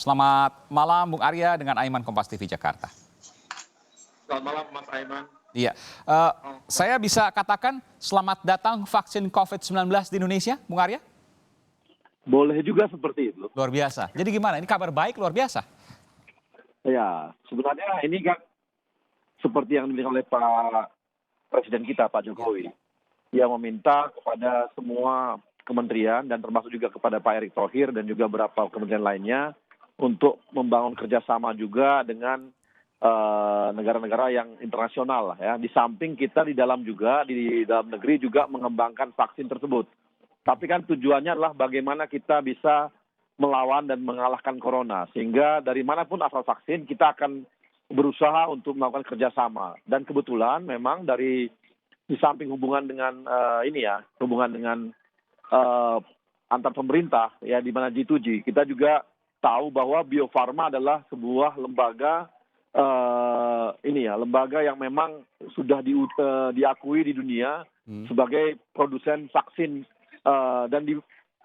Selamat malam Bung Arya dengan Aiman Kompas TV Jakarta. Selamat malam Mas Aiman. Iya, eh, saya bisa katakan selamat datang vaksin COVID-19 di Indonesia, Bung Arya? Boleh juga seperti itu. Luar biasa. Jadi gimana? Ini kabar baik luar biasa. Ya, sebenarnya ini kan seperti yang dibilang oleh Pak Presiden kita, Pak Jokowi. Yang meminta kepada semua kementerian dan termasuk juga kepada Pak Erick Thohir dan juga beberapa kementerian lainnya untuk membangun kerjasama juga dengan negara-negara yang internasional ya. Di samping kita di dalam negeri juga mengembangkan vaksin tersebut. Tapi kan tujuannya adalah bagaimana kita bisa melawan dan mengalahkan corona. Sehingga dari manapun asal vaksin kita akan berusaha untuk melakukan kerjasama. Dan kebetulan memang di samping hubungan dengan hubungan dengan antar pemerintah ya di mana G2G, kita juga tahu bahwa Bio Farma adalah sebuah lembaga lembaga yang memang sudah diakui di dunia sebagai produsen vaksin dan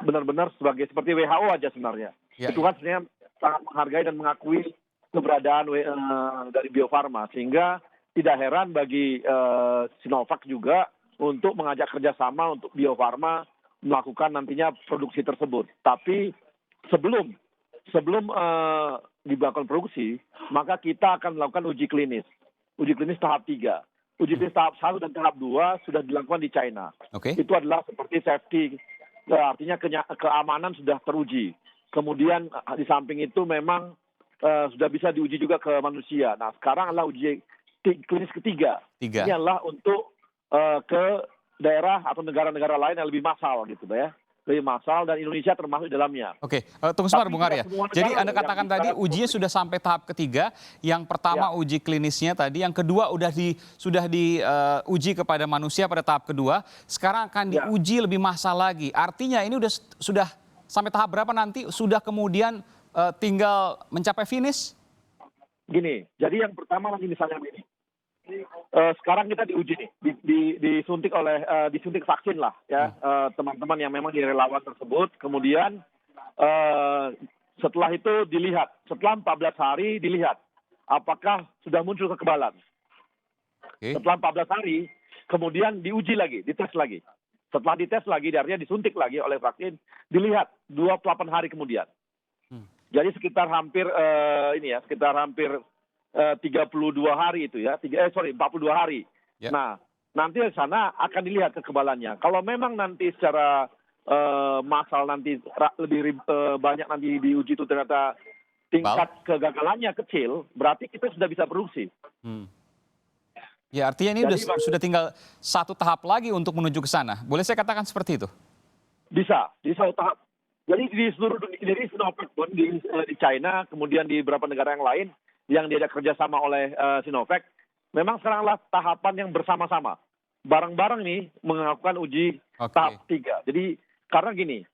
benar-benar seperti WHO aja sebenarnya. Itu kan sebenarnya sangat menghargai dan mengakui keberadaan dari Bio Farma, sehingga tidak heran bagi Sinovac juga untuk mengajak kerjasama untuk Bio Farma melakukan nantinya produksi tersebut. Tapi sebelum dilakukan produksi, maka kita akan melakukan uji klinis tahap 3. Uji klinis tahap 1 dan tahap 2 sudah dilakukan di China. Itu adalah seperti safety, artinya keamanan sudah teruji. Kemudian di samping itu memang sudah bisa diuji juga ke manusia. Nah, sekarang adalah uji klinis ketiga. Ini adalah untuk ke daerah atau negara-negara lain yang lebih massal gitu ya. Lebih massal dan Indonesia termasuk di dalamnya. Tunggu sebentar Bung Arya. Jadi Anda katakan tadi ujinya sudah sampai tahap ketiga. Yang pertama uji klinisnya tadi, yang kedua sudah diuji kepada manusia pada tahap kedua. Sekarang akan diuji lebih massal lagi. Artinya ini sudah sampai tahap berapa nanti? Sudah kemudian tinggal mencapai finish? Gini, jadi yang pertama lagi misalnya begini. Sekarang kita diuji nih, disuntik vaksin lah ya, teman-teman yang memang di relawan tersebut. Kemudian setelah itu dilihat, setelah 14 hari dilihat apakah sudah muncul kekebalan. Setelah 14 hari kemudian diuji lagi, dites lagi. Setelah dites lagi, artinya disuntik lagi oleh vaksin, dilihat 28 hari kemudian. Jadi sekitar hampir 32 hari itu ya, 42 hari. Nah, nanti di sana akan dilihat kekebalannya. Kalau memang nanti secara massal nanti lebih banyak nanti diuji itu ternyata tingkat kegagalannya kecil, berarti kita sudah bisa produksi. Ya, artinya ini sudah tinggal satu tahap lagi untuk menuju ke sana. Boleh saya katakan seperti itu? Bisa, di satu tahap. Jadi di seluruh dunia, dari Sinovac pun di China, kemudian di beberapa negara yang lain yang diajak kerjasama oleh Sinovac, memang sekaranglah tahapan yang bersama-sama. Bareng-bareng nih melakukan uji tahap 3. Jadi karena gini,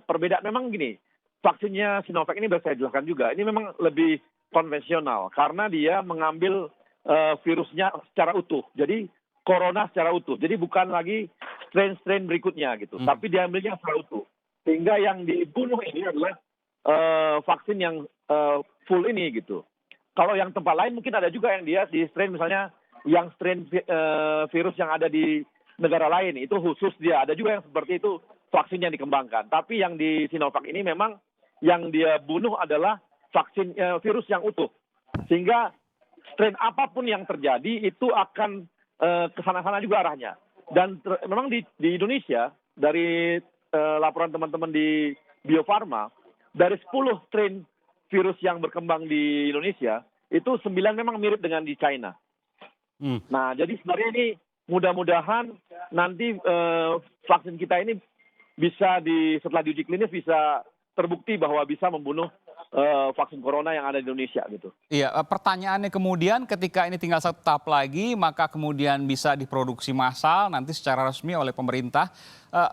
perbedaan memang gini, vaksinnya Sinovac ini bisa saya jelaskan juga, ini memang lebih konvensional karena dia mengambil virusnya secara utuh. Jadi corona secara utuh. Jadi bukan lagi strain-strain berikutnya gitu, tapi diambilnya secara utuh. Sehingga yang dibunuh ini adalah vaksin yang full ini gitu. Kalau yang tempat lain mungkin ada juga yang dia di strain misalnya yang strain virus yang ada di negara lain itu khusus dia. Ada juga yang seperti itu vaksin yang dikembangkan. Tapi yang di Sinovac ini memang yang dia bunuh adalah vaksin virus yang utuh. Sehingga strain apapun yang terjadi itu akan kesana-sana juga arahnya. Dan memang di Indonesia dari laporan teman-teman di Bio Farma, dari 10 strain virus yang berkembang di Indonesia, itu 9 memang mirip dengan di China. Nah, jadi sebenarnya ini mudah-mudahan nanti vaksin kita ini bisa setelah diuji klinis bisa terbukti bahwa bisa membunuh vaksin corona yang ada di Indonesia gitu. Iya, pertanyaannya kemudian ketika ini tinggal satu tahap lagi, maka kemudian bisa diproduksi massal nanti secara resmi oleh pemerintah.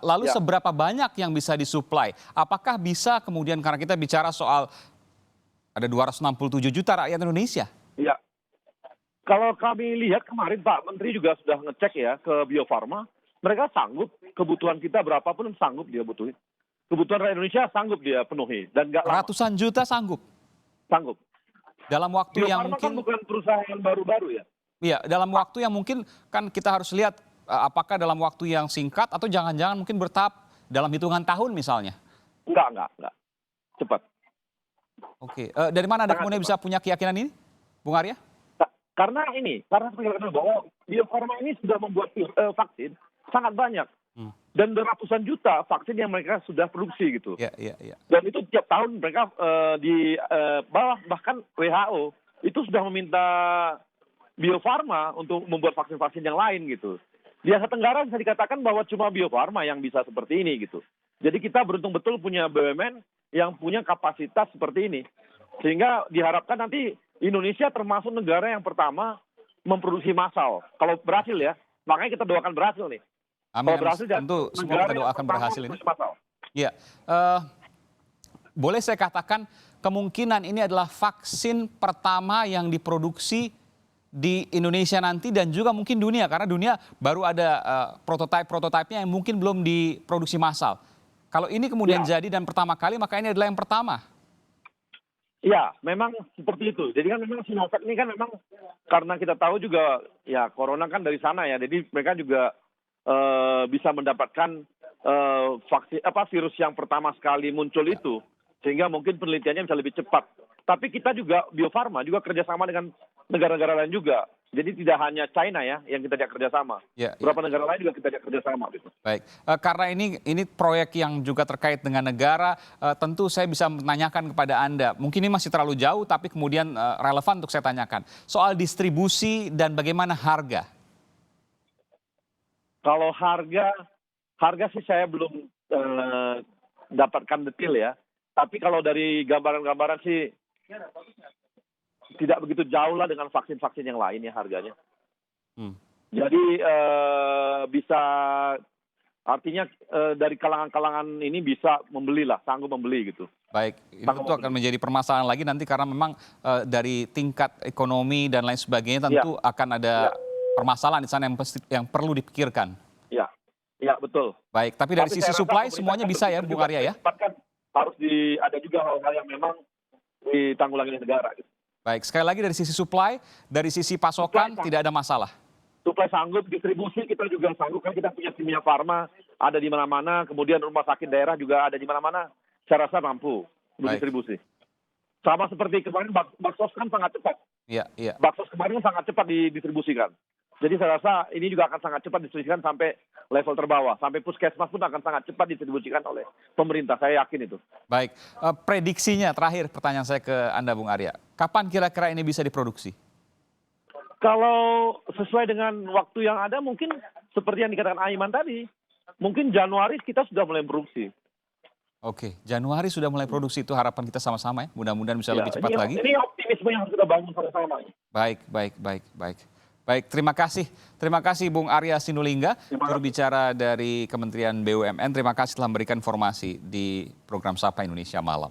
Lalu seberapa banyak yang bisa disuplai? Apakah bisa kemudian, karena kita bicara soal ada 267 juta rakyat Indonesia? Iya. Kalau kami lihat kemarin Pak Menteri juga sudah ngecek ya ke Bio Farma, mereka sanggup, kebutuhan kita berapapun sanggup dia butuhin. kebutuhan rakyat Indonesia sanggup dia penuhi dan nggak lama. Ratusan juta sanggup Sanggup. dalam waktu Bio yang Farma kan mungkin, bukan perusahaan baru-baru ya. iya, dalam waktu yang mungkin kan kita harus lihat apakah dalam waktu yang singkat atau jangan-jangan mungkin bertahap dalam hitungan tahun misalnya. Enggak. Cepat. Oke, dari mana Anda Sangat kemudian cepat. bisa punya keyakinan ini, Bung Arya? Karena seperti yang kita bahwa Bio Farma ini sudah membuat vaksin sangat banyak. Dan ratusan juta vaksin yang mereka sudah produksi gitu. Iya, iya, iya. Dan itu tiap tahun mereka di bawah, bahkan WHO itu sudah meminta Bio Farma untuk membuat vaksin-vaksin yang lain gitu. Di Asia Tenggara bisa dikatakan bahwa cuma Bio Farma yang bisa seperti ini gitu. Jadi kita beruntung betul punya BUMN yang punya kapasitas seperti ini. Sehingga diharapkan nanti Indonesia termasuk negara yang pertama memproduksi massal. Kalau berhasil ya, makanya kita doakan berhasil nih. Amin, Kalau berhasil, tentu semua kita doakan berhasil ini. Iya, boleh saya katakan kemungkinan ini adalah vaksin pertama yang diproduksi di Indonesia nanti dan juga mungkin dunia, karena dunia baru ada prototipe-prototipenya yang mungkin belum diproduksi massal. Kalau ini kemudian jadi dan pertama kali, maka ini adalah yang pertama. Ya, memang seperti itu. Jadi kan memang Sinovac ini kan memang karena kita tahu juga ya corona kan dari sana ya. Jadi mereka juga bisa mendapatkan vaksin virus yang pertama sekali muncul itu, sehingga mungkin penelitiannya bisa lebih cepat. Tapi kita juga Bio Farma juga kerjasama dengan negara-negara lain juga. Jadi tidak hanya China ya yang kita ajak kerjasama. Beberapa negara lain juga kita ajak kerjasama. Gitu. Baik, karena ini proyek yang juga terkait dengan negara, tentu saya bisa menanyakan kepada Anda. Mungkin ini masih terlalu jauh, tapi kemudian relevan untuk saya tanyakan. Soal distribusi dan bagaimana harga. Kalau harga sih saya belum dapatkan detail ya. Tapi kalau dari gambaran-gambaran sih tidak begitu jauh lah dengan vaksin-vaksin yang lain ya harganya. Jadi bisa artinya dari kalangan-kalangan ini bisa membeli lah, sanggup membeli gitu. Baik, itu akan menjadi permasalahan lagi nanti karena memang dari tingkat ekonomi dan lain sebagainya tentu akan ada permasalahan di sana yang perlu dipikirkan. Iya betul. Baik, tapi dari sisi supply semuanya bisa ya, Bung Arya ya? Kan harus ada juga hal-hal yang memang ditanggulangi negara. Gitu. Baik, sekali lagi dari sisi supply, dari sisi pasokan tidak ada masalah. Supply sanggup, distribusi kita juga sanggup, kan kita punya Kimia Farma ada di mana-mana, kemudian rumah sakit daerah juga ada di mana-mana, saya rasa mampu distribusi. Sama seperti kemarin Baksos kan sangat cepat. Iya. Baksos kemarin sangat cepat didistribusikan. Jadi saya rasa ini juga akan sangat cepat didistribusikan sampai level terbawah. Sampai puskesmas pun akan sangat cepat didistribusikan oleh pemerintah, saya yakin itu. Baik, prediksinya terakhir pertanyaan saya ke Anda Bung Arya. Kapan kira-kira ini bisa diproduksi? Kalau sesuai dengan waktu yang ada mungkin seperti yang dikatakan Aiman tadi. Mungkin Januari kita sudah mulai produksi. Oke, Januari sudah mulai produksi, itu harapan kita sama-sama ya. Mudah-mudahan bisa lebih cepat lagi. Ini optimisme yang harus kita bangun sama-sama. Baik, terima kasih Bung Arya Sinulinga, juru bicara dari Kementerian BUMN. Terima kasih telah memberikan informasi di program Sapa Indonesia Malam.